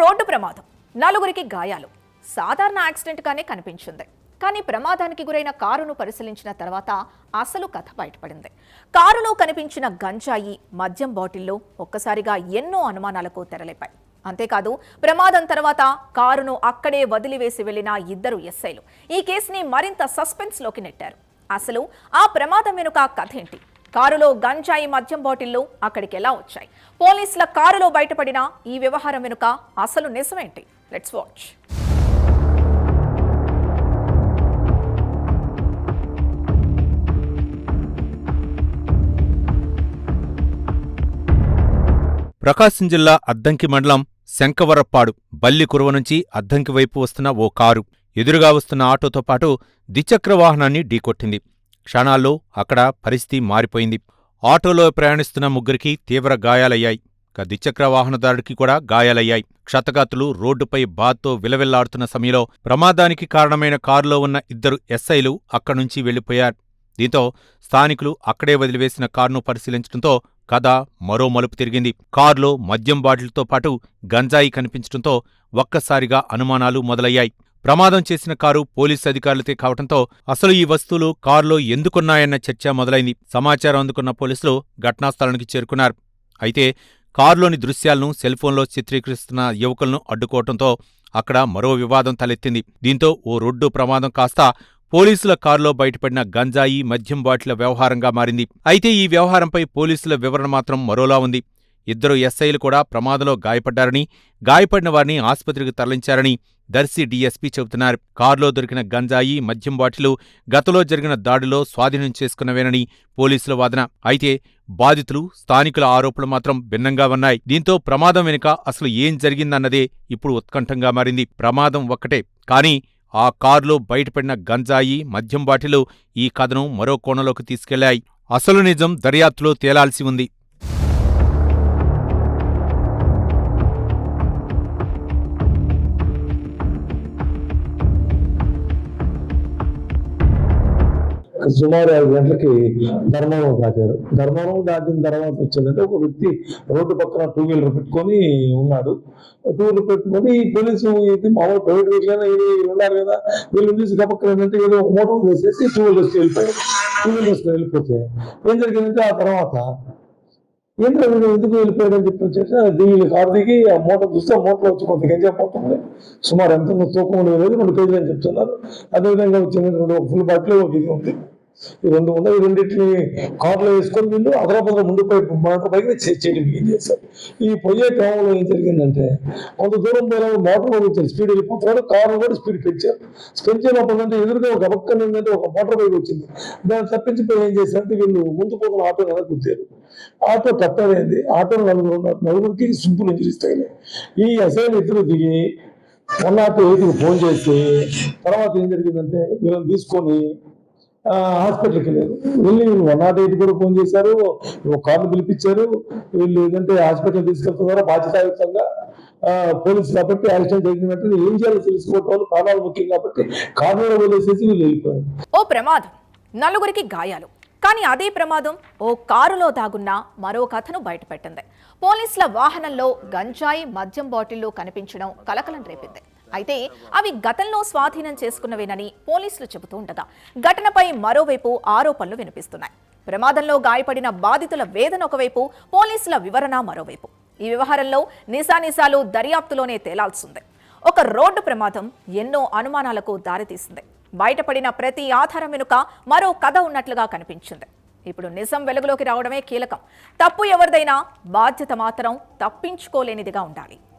Road ప్రమాదం, నలుగురికి గాయాలు. సాధారణ యాక్సిడెంట్ గానే కనిపించింది. కానీ ప్రమాదానికి గురైన కారును పరిశీలించిన తర్వాత అసలు కథ బయటపడింది. కారులో కనిపించిన గంజాయి, మద్యం బాటిల్లో ఒక్కసారిగా ఎన్నో అనుమానాలకు తెరలేపాయి. అంతేకాదు, ప్రమాదం తర్వాత కారును అక్కడే వదిలివేసి వెళ్లిన ఇద్దరు ఎస్ఐలు ఈ కేసుని మరింత సస్పెన్స్ లోకి నెట్టారు. అసలు ఆ ప్రమాదం వెనుక కథ ఏంటి? కారులో గంజాయి, మద్యం బాటిల్లు అక్కడికి ఎలా వచ్చాయి? పోలీసుల కారులో బయటపడిన ఈ వ్యవహారం వెనుక అసలు నిజమేంటి? Let's watch. ప్రకాశం జిల్లా అద్దంకి మండలం శంకవరప్పాడు బల్లికురవ నుంచి అద్దంకి వైపు వస్తున్న ఓ కారు ఎదురుగా వస్తున్న ఆటోతో పాటు ద్విచక్ర వాహనాన్ని ఢీకొట్టింది. క్షణాల్లో అక్కడ పరిస్థితి మారిపోయింది. ఆటోలో ప్రయాణిస్తున్న ముగ్గురికి తీవ్ర గాయాలయ్యాయి. ద్విచక్ర వాహనదారుడికి కూడా గాయాలయ్యాయి. క్షతగాతులు రోడ్డుపై బాధతో విలవిల్లాడుతున్న సమయంలో ప్రమాదానికి కారణమైన కారులో ఉన్న ఇద్దరు ఎస్ఐలు అక్కడ్నుంచి వెళ్లిపోయారు. దీంతో స్థానికులు అక్కడే వదిలివేసిన కారును పరిశీలించడంతో కథ మరో మలుపు తిరిగింది. కారులో మద్యం బాటిల్తో పాటు గంజాయి కనిపించడంతో ఒక్కసారిగా అనుమానాలు మొదలయ్యాయి. ప్రమాదం చేసిన కారు పోలీసు అధికారులతే కావడంతో అసలు ఈ వస్తువులు కారులో ఎందుకున్నాయన్న చర్చ మొదలైంది. సమాచారం అందుకున్న పోలీసులు ఘటనాస్థలానికి చేరుకున్నారు. అయితే కారులోని దృశ్యాలను సెల్ఫోన్లో చిత్రీకరిస్తున్న యువకులను అడ్డుకోవడంతో అక్కడ మరో వివాదం తలెత్తింది. దీంతో ఓ రోడ్డు ప్రమాదం కాస్త పోలీసుల కారులో బయటపడిన గంజాయి, మద్యం బాటిల వ్యవహారంగా మారింది. అయితే ఈ వ్యవహారంపై పోలీసుల వివరణ మాత్రం మరోలా ఉంది. ఇద్దరు ఎస్ఐలు కూడా ప్రమాదంలో గాయపడ్డారని, గాయపడిన వారిని ఆసుపత్రికి తరలించారని దర్శి డీఎస్పీ చెబుతున్నారు. కారులో దొరికిన గంజాయి, మద్యం బాటిలు గతంలో జరిగిన దాడిలో స్వాధీనం చేసుకున్నవేనని పోలీసుల వాదన. అయితే బాధితులు, స్థానికుల ఆరోపణలు మాత్రం భిన్నంగా ఉన్నాయి. దీంతో ప్రమాదం వెనుక అసలు ఏం జరిగిందన్నదే ఇప్పుడు ఉత్కంఠంగా మారింది. ప్రమాదం ఒక్కటే, కానీ ఆ కారులో బయటపడిన గంజాయి, మద్యం బాటిలు ఈ కథను మరో కోణంలోకి తీసుకెళ్లాయి. అసలు నిజం దర్యాప్తులో తేలాల్సి ఉంది. సుమారు 5 గంటలకి ధర్మవరం దాటారు. ధర్మవరం దాటిన తర్వాత వచ్చిందంటే ఒక వ్యక్తి రోడ్డు పక్కన 2 వీలర్ పెట్టుకొని ఉన్నాడు. 2 వీలర్ పెట్టుకొని పోలీసు మామూలు ప్రైవేట్ వెహికల్ వీళ్ళు ఉన్నారు కదా, వీళ్ళు చూసి గపక్కన ఏంటంటే ఏదో మోటార్ వేసేసి 2 వీలర్స్కి వెళ్ళిపోయారు. 2 వీలర్స్కి వెళ్ళిపోతే ఏం జరిగిందంటే ఆ తర్వాత ఏంటో వీళ్ళు ఎందుకు వెళ్ళిపోయాడని చెప్పి వచ్చేసి వీళ్ళు కారు దిగి ఆ మోటార్ చూస్తే ఆ మోటార్ వచ్చి కొంత గంజా పోతుంది. సుమారు ఎంత తూకం లేదు, 2 కేజీలు అని చెప్తున్నారు. అదేవిధంగా వచ్చిన ఒక ఫుల్ బాటిల్ ఒక ఇది ఉంది. ఈ 2 ఉన్నాయి. ఈ రెండింటిని కారులో వేసుకొని వీళ్ళు అదరాపదర ముందు పైకి చేయడం ఏం చేశారు. ఈ పోయే క్రమంలో ఏం జరిగిందంటే కొంత దూరం పోయిన మోటార్ వచ్చారు, స్పీడ్ వెళ్ళిపోతున్నాడు. కారు కూడా స్పీడ్ పెంచారు. పెంచేటప్పుడు అంటే ఎదురుగా ఒక గబక్కన ఏంటంటే ఒక మోటార్ బైక్ వచ్చింది. దాన్ని తప్పించిపోయి ఏం చేశారంటే వీళ్ళు ముందు పోతున్న ఆటో వెనక్కి గుద్దారు. ఆటో కట్టలేదు. ఆటో నలుగురికి సింపుల్ ఇంజరీస్ తగిలాయి. ఈ ఎస్ఐలు ఇద్దరు దిగి 108కి ఫోన్ చేసి తర్వాత ఏం జరిగిందంటే వీళ్ళని తీసుకొని హాస్పిటల్కి వెళ్ళారు. వెళ్ళి 108 కూడా ఫోన్ చేశారు, కార్లు పిలిపించారు. వీళ్ళు ఏదంటే హాస్పిటల్ తీసుకెళ్తున్నారో బాధ్యతాయుతంగా పోలీసు కాబట్టి యాక్సిడెంట్ జరిగిన వెంటనే ఏం చేయాలో తెలుసుకోవటం వల్ల ప్రాణాలు ముఖ్యం కాబట్టి కారులో వదిలేసేసి వీళ్ళు వెళ్ళిపోయారు. ఓ ప్రమాదం, నలుగురికి గాయాలు. కానీ అదే ప్రమాదం ఓ కారులో దాగున్న మరో కథను బయటపెట్టింది. పోలీసుల వాహనంలో గంజాయి, మద్యం బాటిల్లు కనిపించడం కలకలం రేపింది. అయితే అవి గతంలో స్వాధీనం చేసుకున్నవేనని పోలీసులు చెబుతూ ఉండగా ఘటనపై మరోవైపు ఆరోపణలు వినిపిస్తున్నాయి. ప్రమాదంలో గాయపడిన బాధితుల వేదన ఒకవైపు, పోలీసుల వివరణ మరోవైపు. ఈ వ్యవహారంలో నిజానిజాలు దర్యాప్తులోనే తేలాల్సింది. ఒక రోడ్డు ప్రమాదం ఎన్నో అనుమానాలకు దారితీసింది. బయటపడిన ప్రతి ఆధారం వెనుక మరో కథ ఉన్నట్లుగా కనిపించింది. ఇప్పుడు నిజం వెలుగులోకి రావడమే కీలకం. తప్పు ఎవరిదైనా బాధ్యత మాత్రం తప్పించుకోలేనిదిగా ఉండాలి.